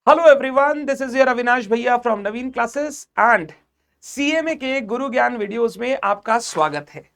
Hello everyone, this is your Avinash भैया फ्रॉम Naveen classes and CMA के गुरु ज्ञान वीडियोस में आपका स्वागत है।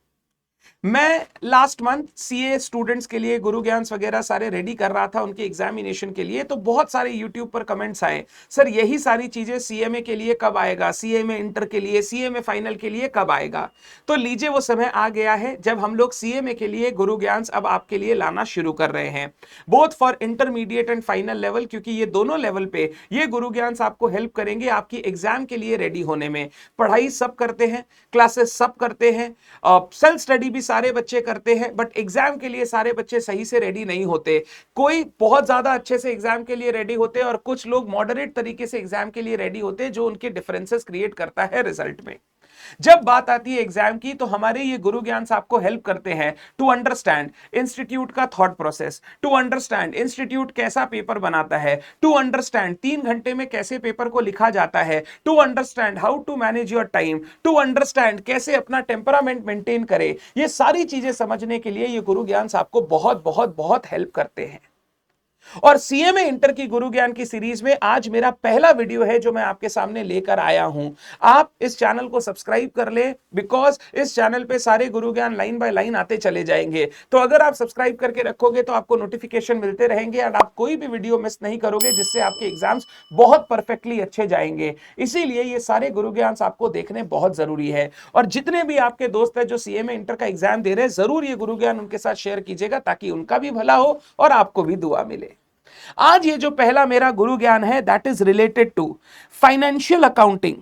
मैं लास्ट मंथ सीए स्टूडेंट्स के लिए गुरु ज्ञान वगैरह सारे रेडी कर रहा था उनके एग्जामिनेशन के लिए, तो बहुत सारे यूट्यूब पर कमेंट्स आए, सर यही सारी चीजें सीएमए के लिए कब आएगा, सीएमए इंटर के लिए, सीएमए फाइनल के लिए कब आएगा। तो लीजिए वो समय आ गया है जब हम लोग सीएमए के लिए गुरु ज्ञान अब आपके लिए लाना शुरू कर रहे हैं, both for intermediate and final level, क्योंकि ये दोनों लेवल पे ये गुरु ज्ञान आपको हेल्प करेंगे आपकी एग्जाम के लिए रेडी होने में। पढ़ाई सब करते हैं, क्लासेस सब करते हैं, सेल्फ स्टडी भी सारे बच्चे करते हैं, बट एग्जाम के लिए सारे बच्चे सही से रेडी नहीं होते। कोई बहुत ज्यादा अच्छे से एग्जाम के लिए रेडी होते हैं और कुछ लोग मॉडरेट तरीके से एग्जाम के लिए रेडी होते हैं, जो उनके डिफरेंसेस क्रिएट करता है रिजल्ट में। जब बात आती है एग्जाम की, तो हमारे ये गुरु ज्ञान आपको हेल्प करते हैं टू अंडरस्टैंड इंस्टीट्यूट का thought process, to understand institute कैसा पेपर बनाता है, टू अंडरस्टैंड 3 घंटे में कैसे पेपर को लिखा जाता है, to understand how to manage your time, to understand कैसे अपना टेम्परामेंट मेंटेन करे। ये सारी चीजें समझने के लिए ये गुरु ज्ञान आपको बहुत बहुत बहुत हेल्प करते हैं। और सीएमए इंटर की गुरु ज्ञान की सीरीज में आज मेरा पहला वीडियो है जो मैं आपके सामने लेकर आया हूं। आप इस चैनल को सब्सक्राइब कर ले, बिकॉज इस चैनल पे सारे गुरु ज्ञान लाइन बाय लाइन आते चले जाएंगे। तो अगर आप सब्सक्राइब करके रखोगे तो आपको नोटिफिकेशन मिलते रहेंगे और आप कोई भी वीडियो मिस नहीं करोगे, जिससे आपके एग्जाम्स बहुत परफेक्टली अच्छे जाएंगे। इसीलिए ये सारे गुरु ज्ञान आपको देखने बहुत जरूरी है। और जितने भी आपके दोस्त हैं जो सीएमए इंटर का एग्जाम दे रहे हैं, जरूर ये गुरु ज्ञान उनके साथ शेयर कीजिएगा, ताकि उनका भी भला हो और आपको भी दुआ मिले। आज ये जो पहला मेरा गुरु ज्ञान है, that is related to financial accounting,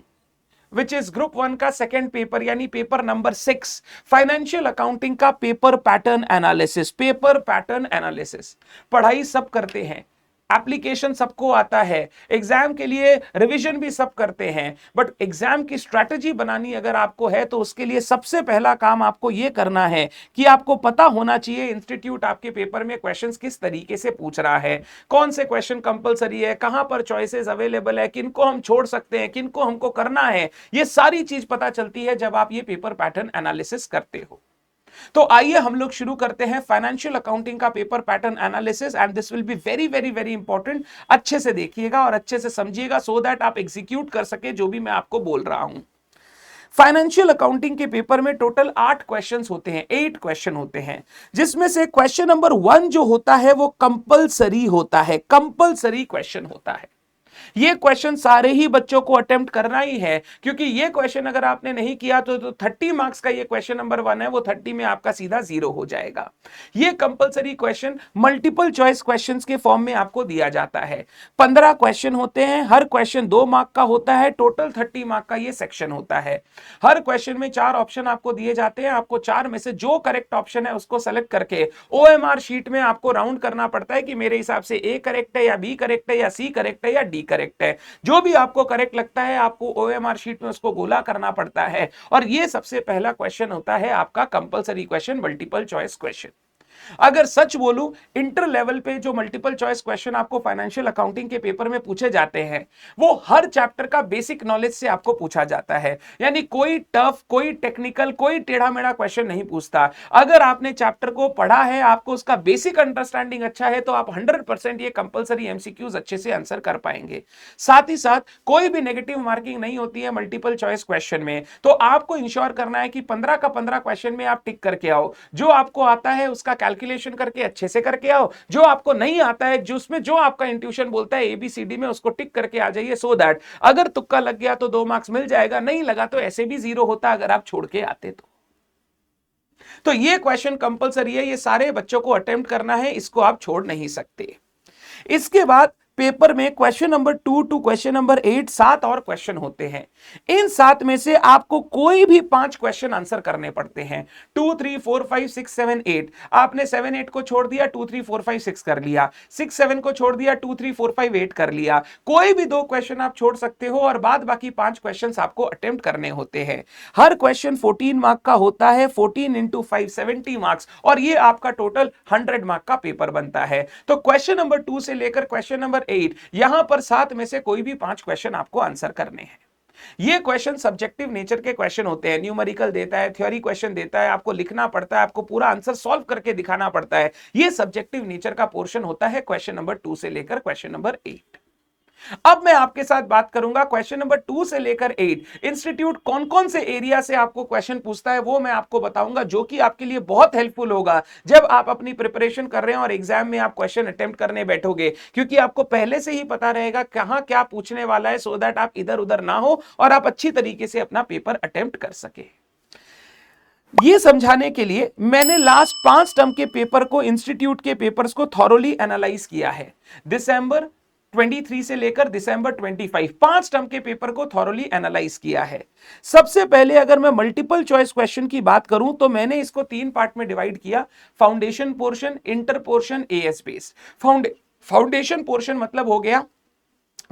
which is group 1 का सेकेंड पेपर, यानी पेपर नंबर 6, फाइनेंशियल अकाउंटिंग का paper pattern analysis. Paper pattern analysis पढ़ाई सब करते हैं, एप्लीकेशन सबको आता है, एग्जाम के लिए रिवीजन भी सब करते हैं, बट एग्जाम की स्ट्रैटेजी बनानी अगर आपको है, तो उसके लिए सबसे पहला काम आपको यह करना है कि आपको पता होना चाहिए इंस्टीट्यूट आपके पेपर में क्वेश्चंस किस तरीके से पूछ रहा है, कौन से क्वेश्चन कंपलसरी है, कहां पर चॉइसेस अवेलेबल है, किनको हम छोड़ सकते हैं, किनको हमको करना है। यह सारी चीज पता चलती है जब आप ये पेपर पैटर्न एनालिसिस करते हो। तो आइए हम लोग शुरू करते हैं फाइनेंशियल अकाउंटिंग का paper pattern analysis, and this will be very very very important. अच्छे से देखिएगा और अच्छे से समझिएगा, सो दैट आप एग्जीक्यूट कर सके जो भी मैं आपको बोल रहा हूं। फाइनेंशियल अकाउंटिंग के पेपर में टोटल 8 क्वेश्चंस होते हैं, 8 क्वेश्चन होते हैं, जिसमें से क्वेश्चन नंबर 1 जो होता है वो कंपलसरी होता है, कंपलसरी क्वेश्चन होता है। ये क्वेश्चन सारे ही बच्चों को अटेम्प्ट करना ही है, क्योंकि ये क्वेश्चन अगर आपने नहीं किया तो 30 मार्क्स का ये क्वेश्चन नंबर 1 है, वो 30 में आपका सीधा 0 हो जाएगा। ये compulsory question multiple choice questions के फॉर्म में आपको दिया जाता है। 15 क्वेश्चन होते हैं, हर क्वेश्चन 2 मार्क का होता है, टोटल 30 मार्क का ये सेक्शन होता है। हर क्वेश्चन में 4 ऑप्शन आपको दिए जाते हैं, आपको 4 में से जो करेक्ट ऑप्शन है उसको सेलेक्ट करके ओएमआर शीट में आपको राउंड करना पड़ता है कि मेरे हिसाब से ए करेक्ट है या बी करेक्ट है या सी करेक्ट है या डी करेक्ट है। जो भी आपको करेक्ट लगता है आपको ओएमआर शीट में उसको गोला करना पड़ता है। और ये सबसे पहला क्वेश्चन होता है आपका compulsory question, multiple choice question. अगर सच बोलूं, इंटर लेवल पे जो मल्टीपल चॉइस क्वेश्चन आपको फाइनेंशियल अकाउंटिंग के पेपर में पूछे जाते हैं, वो हर चैप्टर का बेसिक नॉलेज से आपको पूछा जाता है। यानी कोई टफ, कोई टेक्निकल, कोई टेढ़ा मेढ़ा क्वेश्चन नहीं पूछता। अगर आपने चैप्टर को पढ़ा है, आपको उसका बेसिक अंडरस्टैंडिंग अच्छा है, तो आप 100% ये कंपलसरी एमसीक्यूज अच्छे से आंसर कर पाएंगे। साथ ही साथ कोई भी नेगेटिव मार्किंग नहीं होती है मल्टीपल चॉइस क्वेश्चन में। तो आपको इंश्योर करना है कि 15 का 15 क्वेश्चन में आप टिक करके आओ। जो आपको आता है उसका कैलकुलेशन करके अच्छे से करके आओ, जो आपको नहीं आता है, जिसमें जो आपका इंट्यूशन बोलता है एबीसीडी में, उसको टिक करके आ जाइए, सो दैट अगर तुक्का लग गया तो 2 मार्क्स मिल जाएगा, नहीं लगा तो ऐसे भी 0 होता अगर आप छोड़ के आते तो ये क्वेश्चन कंपलसरी है, ये सारे बच्चों को अटेम्प्ट करना है, इसको आप छोड़ नहीं सकते। इसके बाद पेपर में question number 2 to question number 8 7 और क्वेश्चन होते हैं। इन 7 में से आपको कोई भी 5 क्वेश्चन आंसर करने पड़ते हैं। 2 3 4 5 6 7 8, आपने 7 8 को छोड़ दिया, 2 3 4 5 6 कर लिया, 6 7 को छोड़ दिया, 2 3 4 5 8 कर लिया। कोई भी 2 क्वेश्चन आप छोड़ सकते हो और बाद बाकी 5 क्वेश्चन आपको अटेम्प्ट करने होते हैं। हर क्वेश्चन 14 मार्क का होता है, 14 इंटू 5 70 मार्क्स, और ये आपका टोटल 100 मार्क का पेपर बनता है। तो क्वेश्चन नंबर 2 से लेकर क्वेश्चन नंबर 8, यहां पर 7 में से कोई भी 5 क्वेश्चन आपको आंसर करने हैं। ये क्वेश्चन सब्जेक्टिव नेचर के क्वेश्चन होते हैं, न्यूमेरिकल देता है, थ्योरी क्वेश्चन देता है, आपको लिखना पड़ता है, आपको पूरा आंसर सॉल्व करके दिखाना पड़ता है। ये सब्जेक्टिव नेचर का पोर्शन होता है क्वेश्चन नंबर 2 से लेकर क्वेश्चन नंबर 8। अब मैं आपके साथ बात करूंगा क्वेश्चन नंबर 2 से लेकर 8 इंस्टीट्यूट कौन कौन से एरिया से आपको क्वेश्चन पूछता है वो मैं आपको बताऊंगा, जो कि आपके लिए बहुत हेल्पफुल होगा जब आप अपनी प्रिपरेशन कर रहे हैं और एग्जाम में आप क्वेश्चन अटेम्प्ट करने बैठोगे, क्योंकि आपको पहले से ही पता रहेगा कहां क्या पूछने वाला है, सो दैट आप इधर उधर ना हो और आप अच्छी तरीके से अपना पेपर अटेम्प्ट कर सके। ये समझाने के लिए मैंने लास्ट 5 टर्म के पेपर को, इंस्टीट्यूट के पेपर्स को थॉरोली एनालाइज किया है। दिसंबर 23 से लेकर दिसंबर 25 5 टर्म के पेपर को थॉरोली एनालाइज किया है। सबसे पहले अगर मैं मल्टीपल चॉइस क्वेश्चन की बात करूं तो मैंने इसको 3 पार्ट में डिवाइड किया, foundation portion, inter portion, as based. Foundation portion मतलब हो गया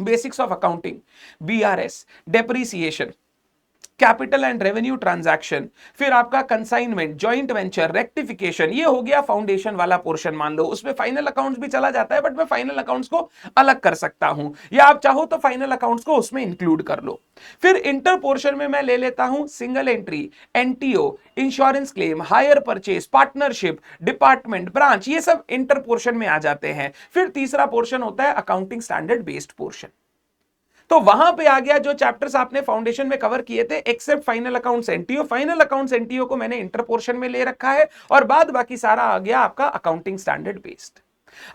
basics of accounting, BRS, depreciation, capital and revenue transaction, फिर आपका कंसाइनमेंट, जॉइंट वेंचर, रेक्टिफिकेशन, ये हो गया फाउंडेशन वाला पोर्शन। मान लो उसमें फाइनल अकाउंट्स भी चला जाता है, बट मैं फाइनल अकाउंट्स को अलग कर सकता हूं, या आप चाहो तो फाइनल अकाउंट्स को उसमें इंक्लूड कर लो। फिर इंटर पोर्शन में मैं ले लेता हूं single entry, NTO, insurance claim, hire purchase, partnership, department, branch, ये सब इंटर पोर्शन में आ जाते हैं। फिर तीसरा पोर्शन होता है अकाउंटिंग स्टैंडर्ड बेस्ड पोर्शन। तो वहां पे आ गया जो चैप्टर्स आपने फाउंडेशन में कवर किए थे, except final accounts NTO. Final accounts NTO को मैंने इंटर पोर्शन में ले रखा है, और बाद बाकी सारा आ गया आपका अकाउंटिंग स्टैंडर्ड बेस्ड।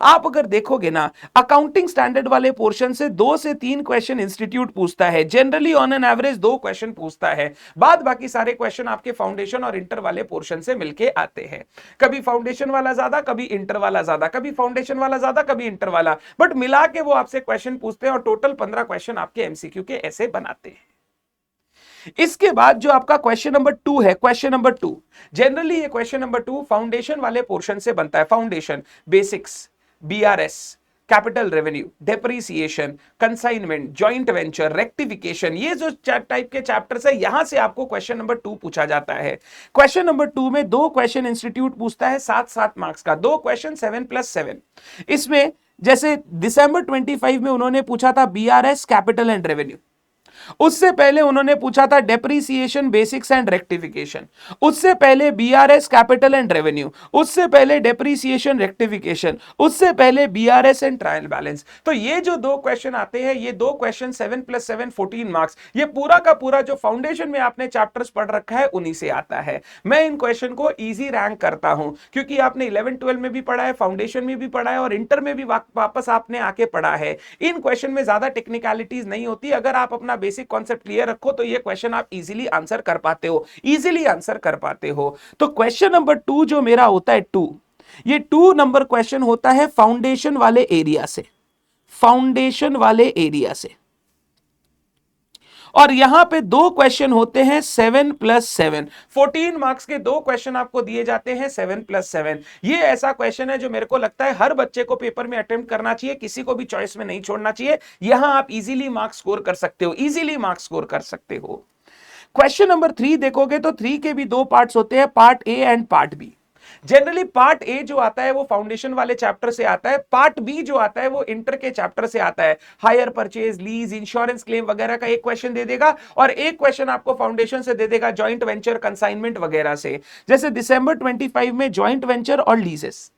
आप अगर देखोगे ना, अकाउंटिंग स्टैंडर्ड वाले पोर्शन से 2 से 3 क्वेश्चन इंस्टीट्यूट पूछता है, generally on an average 2 question पूछता है। बाद बाकी सारे क्वेश्चन आपके फाउंडेशन और इंटर वाले पोर्शन से मिलके आते हैं। कभी फाउंडेशन वाला ज्यादा, कभी इंटर वाला ज्यादा, कभी फाउंडेशन वाला ज्यादा, कभी इंटर वाला, बट मिला के वो आपसे क्वेश्चन पूछते हैं और टोटल 15 क्वेश्चन आपके एमसीक्यू के ऐसे बनाते हैं। इसके बाद जो आपका क्वेश्चन नंबर 2 है, क्वेश्चन नंबर 2 जनरली ये क्वेश्चन नंबर 2 फाउंडेशन वाले पोर्शन से बनता है। Foundation, basics, BRS, capital revenue, depreciation, consignment, joint venture, rectification, ये जो टाइप के चैप्टर्स है, यहां से आपको क्वेश्चन नंबर 2 पूछा जाता है। क्वेश्चन नंबर 2 में 2 क्वेश्चन इंस्टीट्यूट पूछता है 7-7 मार्क्स का, 2 क्वेश्चन 7+7। इसमें जैसे दिसंबर 25 में उन्होंने पूछा था बीआरएस, कैपिटल एंड रेवेन्यू, उससे पहले उन्होंने पूछा था डेप्रीसिएशन, बेसिक्स एंड रेक्टिफिकेशन, उससे पहले बीआरएस, कैपिटल एंड रेवेन्यू, उससे पहले डेप्रीसिएशन, रेक्टिफिकेशन, उससे पहले बीआरएस एंड ट्रायल बैलेंस। तो ये जो 2 क्वेश्चन आते हैं, ये 2 क्वेश्चन 7+7 14 मार्क्स, ये पूरा का पूरा जो फाउंडेशन में आपने चैप्टर्स पढ़ रखा है उन्हीं से आता है। मैं इन क्वेश्चन को इजी रैंक करता हूं, क्योंकि आपने 11-12 में भी पढ़ा है, फाउंडेशन में भी पढ़ा है, और इंटर में भी वापस आपने आके पढ़ा है। इन क्वेश्चन में ज्यादा टेक्निकलिटीज नहीं होती। अगर आप अपना बेसिक कॉन्सेप्ट क्लियर रखो तो ये क्वेश्चन आप इजीली आंसर कर पाते हो, इजीली आंसर कर पाते हो। तो क्वेश्चन नंबर 2 जो मेरा होता है 2, ये 2 नंबर क्वेश्चन होता है फाउंडेशन वाले एरिया से, फाउंडेशन वाले एरिया से। और यहां पे 2 क्वेश्चन होते हैं 7+7, 14 मार्क्स के 2 क्वेश्चन आपको दिए जाते हैं 7+7। ये ऐसा क्वेश्चन है जो मेरे को लगता है हर बच्चे को पेपर में अटेम्प्ट करना चाहिए, किसी को भी चॉइस में नहीं छोड़ना चाहिए। यहां आप इजीली मार्क्स स्कोर कर सकते हो, इजीली मार्क्स स्कोर कर सकते हो। क्वेश्चन नंबर 3 देखोगे तो 3 के भी 2 पार्ट्स होते हैं, part A and part B. Generally part A जो आता है वो फाउंडेशन वाले चैप्टर से आता है, पार्ट बी जो आता है वो इंटर के चैप्टर से आता है। Hire purchase, lease, insurance claim वगैरह का एक क्वेश्चन दे देगा, और एक क्वेश्चन आपको फाउंडेशन से दे देगा, जॉइंट वेंचर, कंसाइनमेंट वगैरह से। जैसे दिसंबर 25 में जॉइंट वेंचर और लीजेस,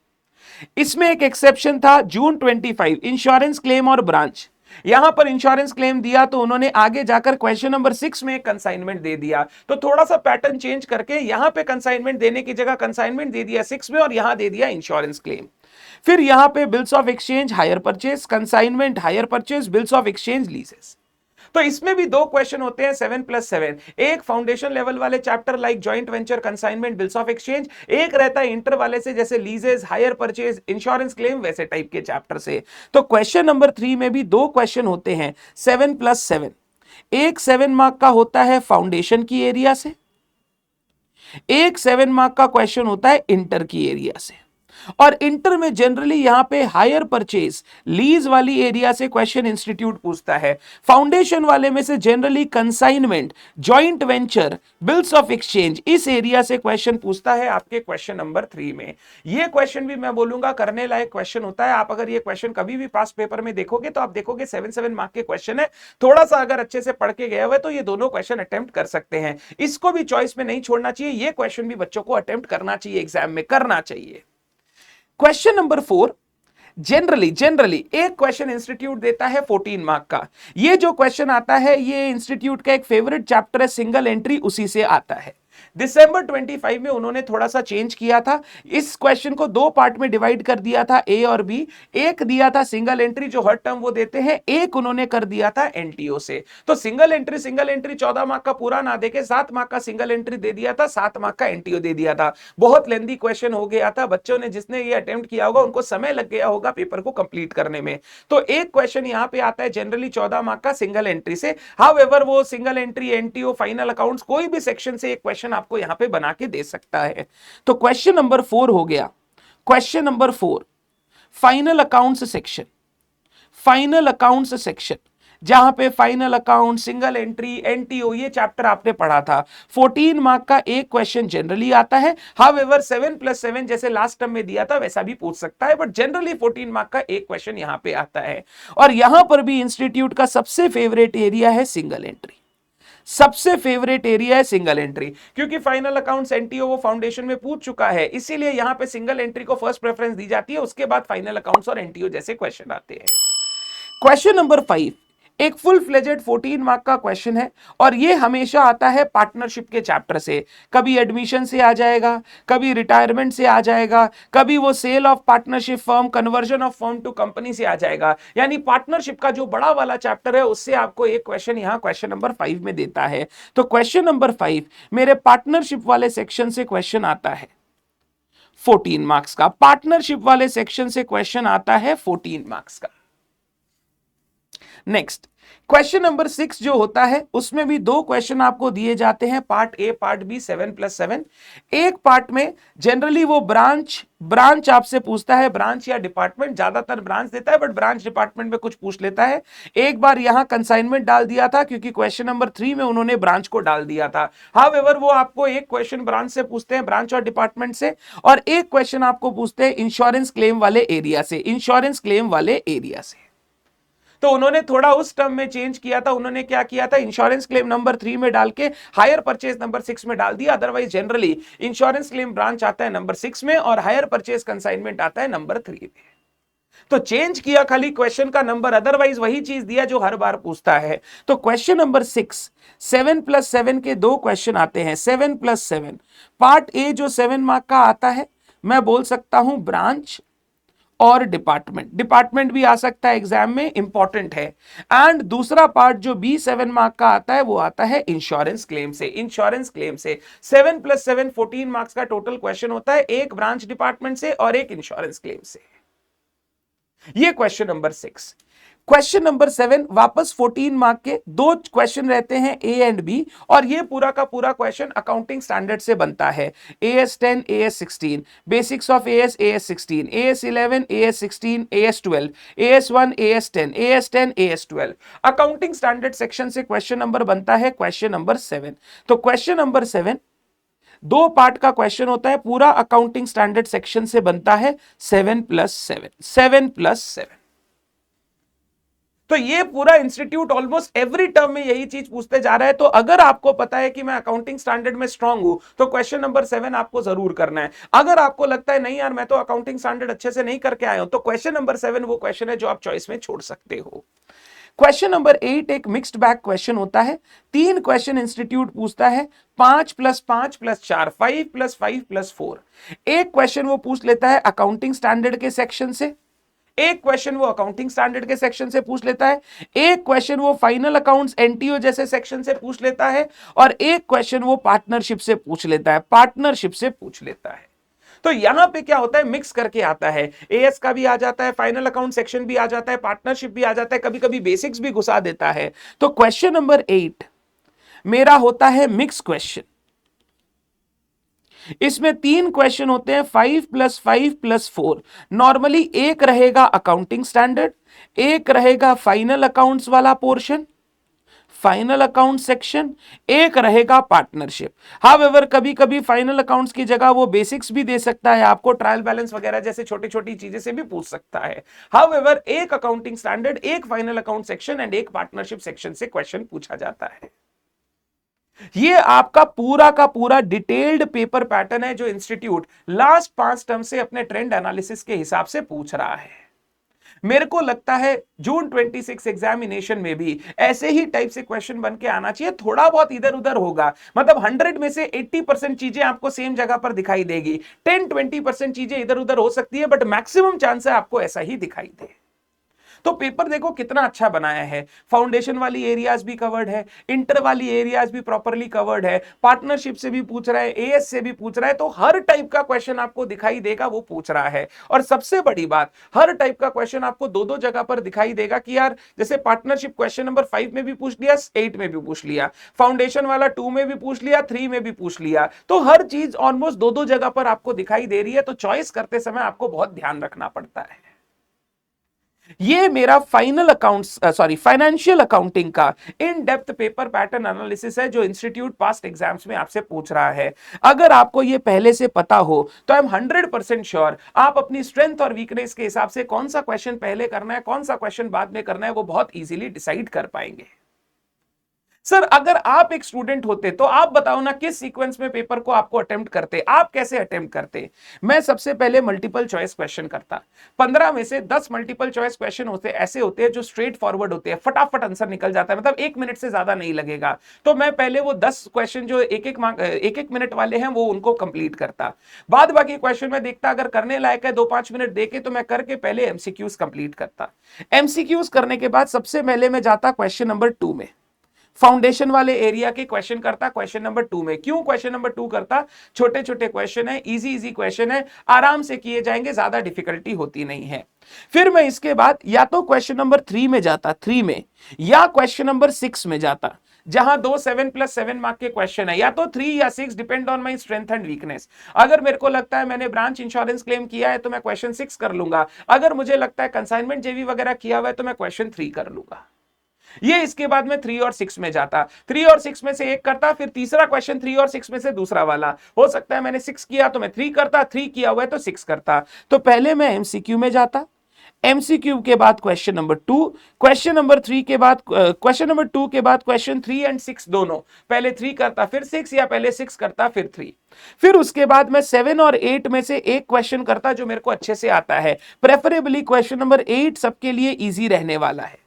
इसमें एक एक्सेप्शन था जून 25 इंश्योरेंस क्लेम और ब्रांच। यहां पर इंश्योरेंस क्लेम दिया तो उन्होंने आगे जाकर क्वेश्चन नंबर 6 में कंसाइनमेंट दे दिया, तो थोड़ा सा पैटर्न चेंज करके यहां पे कंसाइनमेंट देने की जगह कंसाइनमेंट दे दिया 6 में, और यहां दे दिया इंश्योरेंस क्लेम। फिर यहां पे bills of exchange, hire purchase, consignment, hire purchase, bills of exchange, लीजेस। तो इसमें भी 2 क्वेश्चन होते हैं 7+7, एक फाउंडेशन लेवल वाले chapter like joint venture, consignment, bills of exchange, एक रहता है इंटर वाले से जैसे लीजेस, हायर परचेज, इंश्योरेंस क्लेम, वैसे टाइप के चैप्टर से। तो क्वेश्चन नंबर 3 में भी 2 क्वेश्चन होते हैं 7+7, एक 7 मार्क का होता है फाउंडेशन की एरिया से, एक 7 मार्क का क्वेश्चन होता है इंटर की एरिया से। और इंटर में जनरली यहां पे हायर परचेज, लीज वाली एरिया से क्वेश्चन इंस्टीट्यूट पूछता है। फाउंडेशन वाले में से generally consignment, joint venture, bills of exchange, इस एरिया से क्वेश्चन पूछता है आपके क्वेश्चन नंबर 3 में। ये क्वेश्चन भी मैं बोलूंगा करने लायक क्वेश्चन होता है। आप अगर ये क्वेश्चन कभी भी पास पेपर में देखोगे तो आप देखोगे 7-7 मार्क के क्वेश्चन है। थोड़ा सा अगर अच्छे से पढ़ के गए हुए तो ये दोनों क्वेश्चन अटेम्प्ट कर सकते हैं, इसको भी चॉइस में नहीं छोड़ना चाहिए। ये क्वेश्चन भी बच्चों को अटेम्प्ट करना चाहिए, एग्जाम में करना चाहिए। क्वेश्चन नंबर 4, जनरली जनरली एक क्वेश्चन इंस्टीट्यूट देता है 14 मार्क का। ये जो क्वेश्चन आता है ये इंस्टीट्यूट का एक फेवरेट चैप्टर है सिंगल एंट्री, उसी से आता है। दिसंबर 25 में उन्होंने थोड़ा सा चेंज किया था, इस क्वेश्चन को दो पार्ट में डिवाइड कर दिया था, ए और बी। एक दिया था सिंगल एंट्री जो हर टर्म वो देते हैं, एक उन्होंने कर दिया था एनटीओ से। तो सिंगल एंट्री 14 मार्क का पूरा ना देके 7 मार्क का सिंगल एंट्री दे दिया था, 7 मार्क का एनटीओ दे दिया था। बहुत लेंथी क्वेश्चन हो गया था, बच्चों ने जिसने ये अटेम्प्ट किया होगा उनको समय लग गया होगा पेपर को कंप्लीट करने में। तो एक क्वेश्चन यहां पे आता है जनरली 14 मार्क का सिंगल एंट्री से। हाउएवर वो single entry, NTO, final accounts कोई भी सेक्शन से एक क्वेश्चन आपको यहां पे बना के दे सकता है। तो क्वेश्चन नंबर 4 हो गया। Question number 4 final accounts section. Final accounts section जहां पे final account, single entry, NTO ये चैप्टर आपने पढ़ा था। 14 मार्क का एक क्वेश्चन जनरली आता है। हाउएवर 7+7 जैसे लास्ट टर्म में दिया था वैसा भी पूछ सकता है, बट जनरली 14 मार्क का एक क्वेश्चन यहां पे आता है। और यहां पर भी इंस्टीट्यूट का सबसे फेवरेट एरिया है सिंगल एंट्री। सबसे फेवरेट एरिया है सिंगल एंट्री, क्योंकि फाइनल अकाउंट्स, एनटीओ वो फाउंडेशन में पूछ चुका है, इसीलिए यहां पे सिंगल एंट्री को फर्स्ट प्रेफरेंस दी जाती है, उसके बाद फाइनल अकाउंट्स और एनटीओ जैसे क्वेश्चन आते हैं। क्वेश्चन नंबर 5 एक फुल फ्लेजेड 14 मार्क का क्वेश्चन है, और ये हमेशा आता है पार्टनरशिप के चैप्टर से। कभी एडमिशन से आ जाएगा, कभी रिटायरमेंट से आ जाएगा, कभी वो sale of partnership firm, conversion of firm to company से आ जाएगा। यानी पार्टनरशिप का जो बड़ा वाला चैप्टर है उससे आपको एक क्वेश्चन यहां क्वेश्चन नंबर 5 में देता है। तो क्वेश्चन नंबर 5 मेरे पार्टनरशिप वाले सेक्शन से क्वेश्चन आता है 14 मार्क्स का। पार्टनरशिप वाले सेक्शन से क्वेश्चन आता है 14 मार्क्स का। नेक्स्ट क्वेश्चन नंबर 6 जो होता है उसमें भी दो क्वेश्चन आपको दिए जाते हैं, पार्ट ए पार्ट बी, 7+7। एक पार्ट में जनरली वो ब्रांच आपसे पूछता है, ब्रांच या डिपार्टमेंट, ज्यादातर ब्रांच देता है बट ब्रांच डिपार्टमेंट में कुछ पूछ लेता है। एक बार यहां कंसाइनमेंट डाल दिया था क्योंकि क्वेश्चन नंबर 3 में उन्होंने ब्रांच को डाल दिया था। हाउएवर वो आपको एक क्वेश्चन ब्रांच से पूछते हैं, ब्रांच और डिपार्टमेंट से, और एक क्वेश्चन आपको पूछते हैं इंश्योरेंस क्लेम वाले एरिया से, इंश्योरेंस क्लेम वाले एरिया से। तो उन्होंने थोड़ा उस टर्म में चेंज किया था। उन्होंने क्या किया था, इंश्योरेंस क्लेम नंबर 3 में डाल के हायर परचेज नंबर 6 में डाल दिया। Otherwise generally insurance claim branch आता है नंबर 6 में और हायर परचेज कंसाइनमेंट आता है नंबर 3 में। तो चेंज किया खाली क्वेश्चन का नंबर, अदरवाइज वही चीज दिया जो हर बार पूछता है। तो क्वेश्चन नंबर 6 7+7 के दो क्वेश्चन आते हैं। 7+7 पार्ट ए जो 7 मार्क का आता है, मैं बोल सकता हूं ब्रांच और डिपार्टमेंट भी आ सकता है एग्जाम में, इंपॉर्टेंट है। एंड दूसरा पार्ट जो बी 7 मार्क का आता है वो आता है इंश्योरेंस क्लेम से, इंश्योरेंस क्लेम से। 7+7 14 मार्क्स का टोटल क्वेश्चन होता है, एक ब्रांच डिपार्टमेंट से और एक इंश्योरेंस क्लेम से। ये क्वेश्चन नंबर 6। क्वेश्चन नंबर 7 वापस 14 मार्क के दो क्वेश्चन रहते हैं, ए एंड बी, और ये पूरा का पूरा क्वेश्चन अकाउंटिंग स्टैंडर्ड से बनता है। AS 10, AS 16, basics of AS, AS 16, AS 11, AS 16, AS 12, AS 1, AS 10, AS 10, AS 12। Accounting standard section से क्वेश्चन नंबर बनता है क्वेश्चन नंबर 7। तो क्वेश्चन नंबर 7 दो पार्ट का क्वेश्चन होता है, पूरा अकाउंटिंग स्टैंडर्ड सेक्शन से बनता है 7+7, 7+7। तो ये पूरा इंस्टीट्यूट ऑलमोस्ट एवरी टर्म में यही चीज पूछते जा रहा है। तो अगर आपको पता है कि मैं अकाउंटिंग स्टैंडर्ड में स्ट्रांग हूं तो क्वेश्चन नंबर 7 आपको जरूर करना है। अगर आपको लगता है नहीं यार मैं तो अकाउंटिंग स्टैंडर्ड अच्छे से नहीं करके आया हूं, तो क्वेश्चन नंबर 7 वो क्वेश्चन है जो आप चॉइस में छोड़ सकते हो। क्वेश्चन नंबर 8 एक मिक्स्ड बैग क्वेश्चन होता है। 3 क्वेश्चन इंस्टीट्यूट पूछता है, 5+5+4, 5+5+4। एक क्वेश्चन वो पूछ लेता है अकाउंटिंग स्टैंडर्ड के सेक्शन से, एक क्वेश्चन वो अकाउंटिंग स्टैंडर्ड के सेक्शन से पूछ लेता है, एक क्वेश्चन वो फाइनल अकाउंट्स एनटीओ जैसे सेक्शन से पूछ लेता है, और एक क्वेश्चन वो पार्टनरशिप से पूछ लेता है, पार्टनरशिप से पूछ लेता है। तो यहां पे क्या होता है, मिक्स करके आता है, एएस का भी आ जाता है, फाइनल अकाउंट सेक्शन भी आ जाता है, पार्टनरशिप भी आ जाता है, कभी कभी बेसिक्स भी घुसा देता है। तो क्वेश्चन नंबर 8 मेरा होता है मिक्स क्वेश्चन। इसमें 3 क्वेश्चन होते हैं, 5+5+4। नॉर्मली एक रहेगा अकाउंटिंग स्टैंडर्ड, एक रहेगा फाइनल अकाउंट्स वाला पोर्शन, फाइनल अकाउंट सेक्शन, एक रहेगा पार्टनरशिप। हाउएवर कभी कभी फाइनल अकाउंट्स की जगह वो बेसिक्स भी दे सकता है आपको, ट्रायल बैलेंस वगैरह जैसे छोटी छोटी चीजें से भी पूछ सकता है। हाउएवर एक अकाउंटिंग स्टैंडर्ड, एक फाइनल अकाउंट सेक्शन एंड एक पार्टनरशिप सेक्शन से क्वेश्चन पूछा जाता है। ये आपका पूरा का पूरा डिटेल्ड पेपर पैटर्न है जो इंस्टीट्यूट लास्ट 5 टर्म से अपने ट्रेंड एनालिसिस के हिसाब से पूछ रहा है। मेरे को लगता है जून 26 एग्जामिनेशन में भी ऐसे ही टाइप से क्वेश्चन बन के आना चाहिए। थोड़ा बहुत इधर उधर होगा, मतलब 100 में से 80% चीजें आपको सेम जगह पर दिखाई देगी, 10-20% चीजें इधर उधर हो सकती है, बट मैक्सिमम चांस है आपको ऐसा ही दिखाई दे। तो पेपर देखो कितना अच्छा बनाया है, फाउंडेशन वाली एरियाज भी कवर्ड है, इंटर वाली एरियाज भी प्रॉपर्ली कवर्ड है, पार्टनरशिप से भी पूछ रहा है, एएस से भी पूछ रहा है, तो हर टाइप का क्वेश्चन आपको दिखाई देगा वो पूछ रहा है। और सबसे बड़ी बात, हर टाइप का क्वेश्चन आपको दो दो जगह पर दिखाई देगा कि यार जैसे पार्टनरशिप क्वेश्चन नंबर 5 में भी पूछ लिया, 8 में भी पूछ लिया, फाउंडेशन वाला 2 में भी पूछ लिया, 3 में भी पूछ लिया, तो हर चीज ऑलमोस्ट दो दो जगह पर आपको दिखाई दे रही है। तो चॉइस करते समय आपको बहुत ध्यान रखना पड़ता है। ये मेरा फाइनेंशियल अकाउंटिंग का in depth paper pattern analysis है जो इंस्टीट्यूट पास्ट एग्जाम्स में आपसे पूछ रहा है। अगर आपको ये पहले से पता हो तो आई एम 100% श्योर आप अपनी स्ट्रेंथ और वीकनेस के हिसाब से कौन सा क्वेश्चन पहले करना है, कौन सा क्वेश्चन बाद में करना है, वो बहुत इजीली डिसाइड कर पाएंगे। सर अगर आप एक स्टूडेंट होते तो आप बताओ ना किस सीक्वेंस में पेपर को आपको अटेम्प्ट करते, आप कैसे अटेम्प्ट करते? मैं सबसे पहले मल्टीपल चॉइस क्वेश्चन करता। 15 में से 10 मल्टीपल चॉइस क्वेश्चन होते ऐसे होते हैं जो स्ट्रेट फॉरवर्ड होते हैं, फटाफट आंसर निकल जाता है, मतलब 1 मिनट से ज्यादा नहीं लगेगा। तो मैं पहले वो 10 क्वेश्चन जो एक एक मिनट वाले हैं वो उनको कंप्लीट करता। बाद बाकी क्वेश्चन में देखता अगर करने लायक है 2-5 मिनट देके तो मैं करके पहले एमसीक्यूज कंप्लीट करता। एमसीक्यूज करने के बाद सबसे पहले मैं जाता क्वेश्चन नंबर 2 में, फाउंडेशन वाले एरिया के क्वेश्चन करता क्वेश्चन नंबर 2 में। क्यों क्वेश्चन नंबर 2 करता? छोटे छोटे क्वेश्चन है, इजी इजी क्वेश्चन है, आराम से किए जाएंगे, ज्यादा डिफिकल्टी होती नहीं है। फिर मैं इसके बाद या तो क्वेश्चन नंबर 3 में जाता, 3 में, या क्वेश्चन नंबर 6 में जाता, जहां 2 7+7 मार्क के क्वेश्चन है, या तो 3 या 6, depend on my strength and weakness. अगर मेरे को लगता है मैंने ब्रांच इंश्योरेंस क्लेम किया है तो मैं क्वेश्चन 6 कर लूंगा, अगर मुझे लगता है कंसाइनमेंट जेवी वगैरह किया हुआ है तो मैं क्वेश्चन 3 कर लूंगा। ये इसके बाद में 3 और 6 में जाता, 3 और 6 में से एक करता, फिर तीसरा क्वेश्चन 3 और 6 में से दूसरा वाला। हो सकता है मैंने 6 किया तो मैं 3 करता, 3 किया हुआ है तो 6 करता। तो पहले मैं एमसीक्यू में जाता, एमसीक्यू के बाद क्वेश्चन नंबर 2, क्वेश्चन नंबर 3 के बाद क्वेश्चन नंबर 2 के बाद क्वेश्चन 3 एंड 6 दोनों, पहले 3 करता फिर 6, या पहले 6 करता फिर 3। फिर उसके बाद मैं 7 और 8 में से एक क्वेश्चन करता जो मेरे को अच्छे से आता है, प्रेफरेबली क्वेश्चन नंबर 8 सबके लिए इजी रहने वाला है।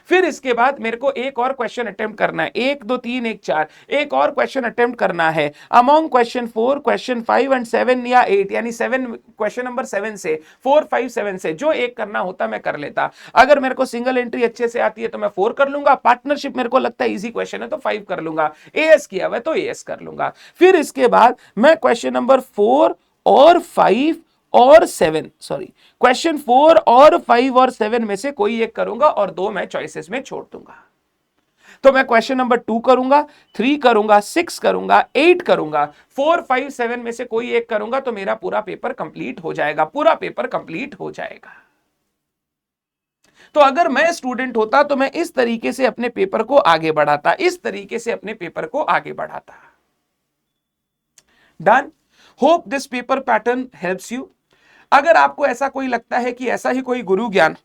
फिर इसके बाद मेरे को एक और क्वेश्चन अटेम्प्ट करना है, 1 2 3 1 4, एक और क्वेश्चन अटेम्प्ट करना है अमॉन्ग क्वेश्चन 4, क्वेश्चन 5 एंड 7 या 8, यानी 7 क्वेश्चन नंबर 7 से 4 5 7 से जो एक करना होता मैं कर लेता। अगर मेरे को सिंगल एंट्री अच्छे से आती है तो मैं 4 कर लूंगा, पार्टनरशिप मेरे को लगता है इजी क्वेश्चन है तो 5 कर लूंगा, एएस किया हुआ है तो एएस कर लूंगा। फिर इसके बाद मैं क्वेश्चन नंबर 4 और 5 और 7, सॉरी, क्वेश्चन 4 और 5 और 7 में से कोई एक करूंगा और 2 मैं चॉइसेस में छोड़ दूंगा। तो मैं क्वेश्चन नंबर 2 करूंगा, 3 करूंगा, 6 करूंगा, 8 करूंगा, 4 5 7 में से कोई एक करूंगा तो मेरा पूरा पेपर कंप्लीट हो जाएगा, पूरा पेपर कंप्लीट हो जाएगा। तो अगर मैं स्टूडेंट होता तो मैं इस तरीके से अपने पेपर को आगे बढ़ाता, इस तरीके से अपने पेपर को आगे बढ़ाता। Done. Hope this paper pattern helps you. अगर आपको ऐसा कोई लगता है कि ऐसा ही कोई गुरु ज्ञान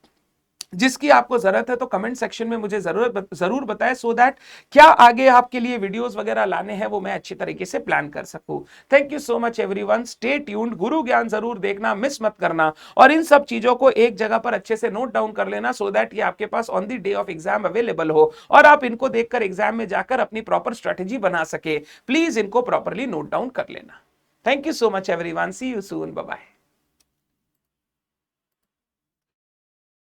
जिसकी आपको जरूरत है तो कमेंट सेक्शन में मुझे जरूर बताएं, सो दैट क्या आगे आपके लिए वीडियोस वगैरह लाने हैं वो मैं अच्छी तरीके से प्लान कर सकूं। Thank you so much everyone, stay tuned. गुरु ज्ञान जरूर देखना, मिस मत करना, और इन सब चीजों को एक जगह पर अच्छे से नोट डाउन कर लेना, सो दैट ये आपके pass on the day of exam available हो और आप इनको देखकर एग्जाम में जाकर अपनी प्रॉपर स्ट्रेटेजी बना सके। प्लीज इनको प्रॉपरली नोट डाउन कर लेना। Thank you so much everyone, see you soon, bye bye.